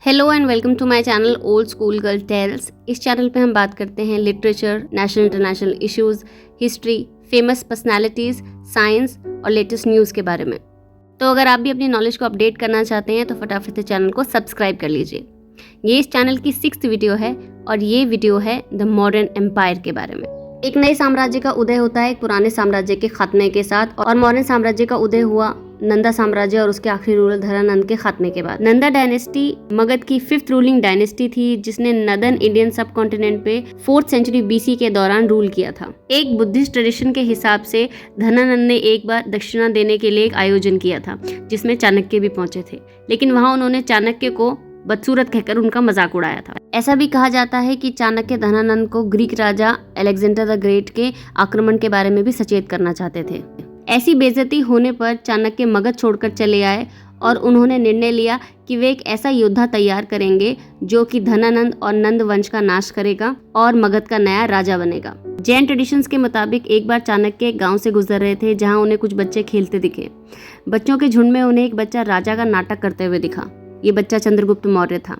Hello and welcome to my channel old school girl tales. इस channel पे हम बात करते हैं literature, national international issues, history, famous personalities, science और लेटेस्ट न्यूज़ के बारे में। तो अगर आप भी अपनी नॉलेज को अपडेट करना चाहते हैं तो फटाफट से चैनल को सब्सक्राइब कर लीजिए। ये इस चैनल की 6th वीडियो है और ये वीडियो है द मॉडर्न एम्पायर के बारे में। एक नए साम्राज्य का उदय होता है एक पुराने साम्राज्य के खात्मे के साथ, और मॉडर्न साम्राज्य का उदय हुआ नंदा साम्राज्य और उसके आखिरी रूलर धरानंद के खात्मे के बाद। नंदा डायनेस्टी मगध की 5th रूलिंग डायनेस्टी थी जिसने नदर्न इंडियन सब कॉन्टिनेंट पे 4th सेंचुरी BC के दौरान रूल किया था। एक बुद्धिस्ट ट्रेडिशन के हिसाब से धनानंद ने एक बार दक्षिणा देने के लिए एक आयोजन किया था जिसमें चाणक्य भी पहुंचे थे, लेकिन वहां उन्होंने चाणक्य को बदसूरत कहकर उनका मजाक उड़ाया था। ऐसा भी कहा जाता है कि चाणक्य धनानंद को Greek Raja Alexander the great के आक्रमण के बारे में भी सचेत करना चाहते थे। ऐसी बेइज्जती होने पर चाणक्य मगध छोड़कर चले आए और उन्होंने निर्णय लिया कि वे एक ऐसा योद्धा तैयार करेंगे जो कि धनानंद और नंद वंश का नाश करेगा और मगध का नया राजा बनेगा। जैन ट्रेडिशंस के मुताबिक एक बार चाणक्य एक गांव से गुजर रहे थे जहां उन्हें कुछ बच्चे खेलते दिखे। बच्चों के झुंड में उन्हें एक बच्चा राजा का नाटक करते हुए दिखा। ये बच्चा चंद्रगुप्त मौर्य था।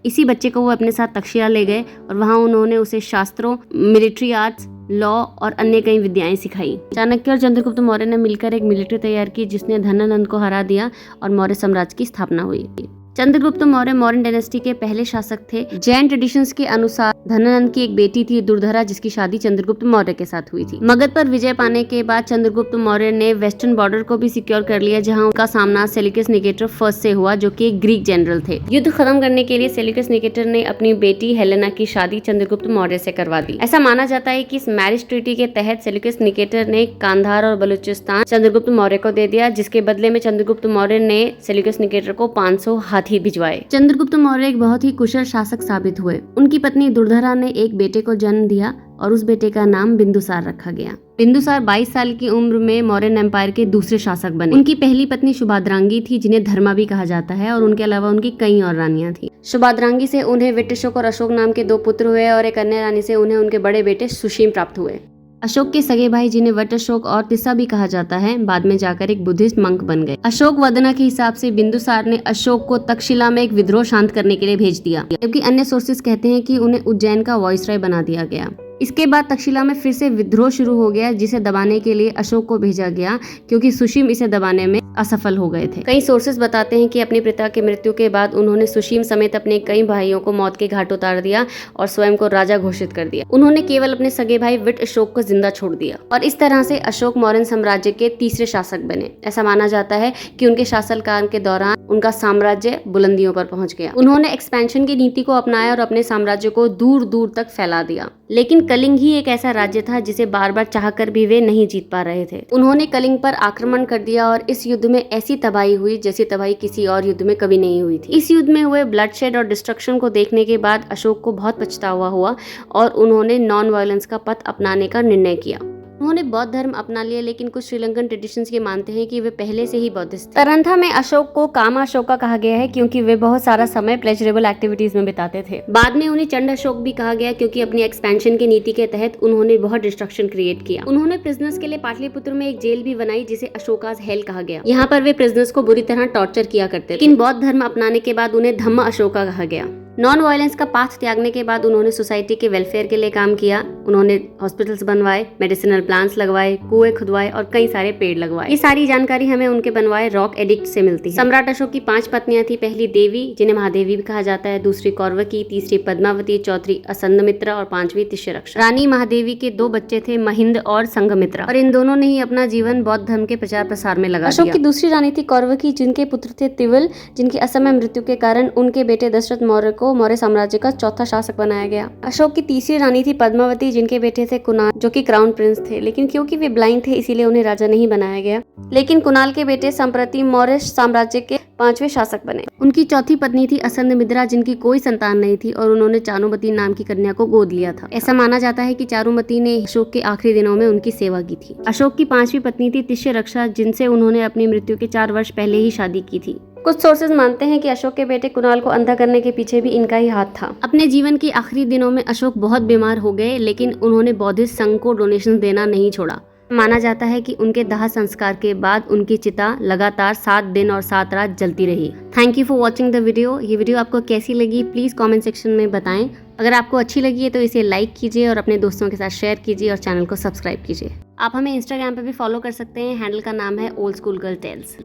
इसी बच्चे को वो अपने साथ तक्षशिला ले गए और वहाँ उन्होंने उसे शास्त्रों, मिलिट्री आर्ट्स, लॉ और अन्य कई विद्याएं सिखाई। चाणक्य और चंद्रगुप्त मौर्य ने मिलकर एक मिलिट्री तैयार की जिसने धनानंद को हरा दिया और मौर्य साम्राज्य की स्थापना हुई। चंद्रगुप्त मौर्य मौर्यन डायनेस्टी के पहले शासक थे। जैन ट्रेडिशंस के अनुसार धनानंद की एक बेटी थी दुर्धरा, जिसकी शादी चंद्रगुप्त मौर्य के साथ हुई थी। मगध पर विजय पाने के बाद चंद्रगुप्त मौर्य ने वेस्टर्न बॉर्डर को भी सिक्योर कर लिया, जहां उनका सामना सेल्यूकस निकेटर फर्स्ट से हुआ, जो कि एक ग्रीक जनरल थे। युद्ध खत्म करने के लिए सेल्यूकस निकेटर ने अपनी बेटी हेलेना की शादी चंद्रगुप्त मौर्य से करवा दी। ऐसा माना जाता है कि इस मैरिज ट्रीटी के तहत सेल्यूकस निकेटर ने कांधार और बलूचिस्तान चंद्रगुप्त मौर्य को दे दिया, जिसके बदले में चंद्रगुप्त मौर्य ने सेल्यूकस निकेटर को 500 हाथी भिजवाए। चंद्रगुप्त मौर्य एक बहुत ही कुशल शासक साबित हुए। उनकी पत्नी दुर्धरा ने एक बेटे को जन्म दिया और उस बेटे का नाम बिंदुसार रखा गया। बिंदुसार 22 साल की उम्र में मौर्यन एम्पायर के दूसरे शासक बने। उनकी पहली पत्नी शुभाद्रांगी थी, जिन्हें धर्मा भी कहा जाता है, और उनके अलावा उनकी कई और रानियां थी। शुभाद्रांगी से उन्हें विटशोक और अशोक नाम के 2 पुत्र हुए और एक अन्य रानी से उन्हें उनके बड़े बेटे सुशीम प्राप्त हुए। अशोक के सगे भाई, जिन्हें वटअशोक और तिस्सा भी कहा जाता है, बाद में जाकर एक बुद्धिस्ट मंक बन गए। अशोक वदना के हिसाब से बिंदुसार ने अशोक को तक्षशिला में एक विद्रोह शांत करने के लिए भेज दिया, जबकि अन्य सोर्सेस कहते हैं कि उन्हें उज्जैन का वॉइसरॉय बना दिया गया। इसके बाद तक्षशिला में फिर से विद्रोह शुरू हो गया, जिसे दबाने के लिए अशोक को भेजा गया, क्योंकि सुशीम इसे दबाने में असफल हो गए थे। कई सोर्सेस बताते हैं कि अपने पिता के मृत्यु के बाद उन्होंने सुशीम समेत अपने कई भाइयों को मौत के घाट उतार दिया और स्वयं को राजा घोषित कर दिया। उन्होंने केवल अपने सगे भाई विटअशोक को जिंदा छोड़ दिया और इस तरह से अशोक मौर्यन साम्राज्य के तीसरे शासक बने। ऐसा माना जाता है कि उनके शासनकाल के दौरान उनका साम्राज्य बुलंदियों पर पहुंच गया। उन्होंने एक्सपेंशन की नीति को अपनाया और अपने साम्राज्य को दूर दूर तक फैला दिया। लेकिन कलिंग ही एक ऐसा राज्य था जिसे बार बार चाहकर भी वे नहीं जीत पा रहे थे। उन्होंने कलिंग पर आक्रमण कर दिया और इस युद्ध में ऐसी तबाही हुई जैसी तबाही किसी और युद्ध में कभी नहीं हुई थी। इस युद्ध में हुए ब्लडशेड और डिस्ट्रक्शन को देखने के बाद अशोक को बहुत पछतावा हुआ और उन्होंने नॉन वायलेंस का पथ अपनाने का निर्णय किया। उन्होंने बौद्ध धर्म अपना लिया, लेकिन कुछ श्रीलंकन ट्रेडिशंस ये मानते हैं कि वे पहले से ही बौद्धिस्ट थे। तरंथा में अशोक को कामा अशोका कहा गया है क्योंकि वे बहुत सारा समय प्लेजरेबल एक्टिविटीज में बिताते थे। बाद में उन्हें चंड अशोक भी कहा गया क्योंकि अपनी एक्सपेंशन की नीति के तहत उन्होंने बहुत डिस्ट्रक्शन क्रिएट किया। उन्होंने प्रिजनर्स के लिए पाटलिपुत्र में एक जेल भी बनाई जिसे अशोकाज हेल कहा गया। यहाँ पर वे प्रिजनर्स को बुरी तरह टॉर्चर किया करते थे। लेकिन बौद्ध धर्म अपनाने के बाद उन्हें धम्म अशोका कहा गया। नॉन वायलेंस का पाथ त्यागने के बाद उन्होंने सोसाइटी के वेलफेयर के लिए काम किया। उन्होंने हॉस्पिटल्स बनवाए, मेडिसिनल प्लांट्स लगवाए, कुएं खुदवाए और कई सारे पेड़ लगवाए। ये सारी जानकारी हमें उनके बनवाए रॉक एडिक्ट से मिलती है। सम्राट अशोक की 5 पत्नियां थी। पहली देवी, जिन्हें महादेवी भी कहा जाता है, दूसरी कौरवकी, तीसरी पद्मावती, चौथी असंधमित्रा और 5वीं तिष्यरक्षा। रानी महादेवी के 2 बच्चे थे, महिंद और संघमित्रा, और इन दोनों ने ही अपना जीवन बौद्ध धर्म के प्रचार प्रसार में लगा दिया। अशोक की दूसरी रानी थी कौरवकी, जिनके पुत्र थे तिवल, जिनकी असमय मृत्यु के कारण उनके बेटे दशरथ मौर्य को मौर्य साम्राज्य का चौथा शासक बनाया गया। अशोक की तीसरी रानी थी पद्मावती, जिनके बेटे थे कुणाल, जो कि क्राउन प्रिंस थे, लेकिन क्योंकि वे ब्लाइंड थे इसीलिए उन्हें राजा नहीं बनाया गया। लेकिन कुणाल के बेटे संप्रति मौर्य साम्राज्य के 5वें शासक बने। उनकी चौथी पत्नी थी असंधमित्रा, जिनकी कोई संतान नहीं थी और उन्होंने चारुमती नाम की कन्या को गोद लिया था। ऐसा माना जाता है कि चारुमती ने अशोक के आखिरी दिनों में उनकी सेवा की थी। अशोक की 5वीं पत्नी थी तिष्यरक्षा, जिनसे उन्होंने अपनी मृत्यु के 4 वर्ष पहले ही शादी की थी। कुछ सोर्सेज मानते हैं कि अशोक के बेटे कुणाल को अंधा करने के पीछे भी इनका ही हाथ था। अपने जीवन के आखिरी दिनों में अशोक बहुत बीमार हो गए, लेकिन उन्होंने बौद्धिस्ट संघ को डोनेशन देना नहीं छोड़ा। माना जाता है कि उनके दाह संस्कार के बाद उनकी चिता लगातार 7 दिन और 7 रात जलती रही। Thank you for watching the video. ये वीडियो आपको कैसी लगी प्लीज़ कमेंट सेक्शन में बताएं। अगर आपको अच्छी लगी है तो इसे लाइक कीजिए और अपने दोस्तों के साथ शेयर कीजिए और चैनल को सब्सक्राइब कीजिए। आप हमें इंस्टाग्राम पे भी फॉलो कर सकते हैं, हैंडल का नाम है ओल्ड स्कूल गर्ल टेल्स।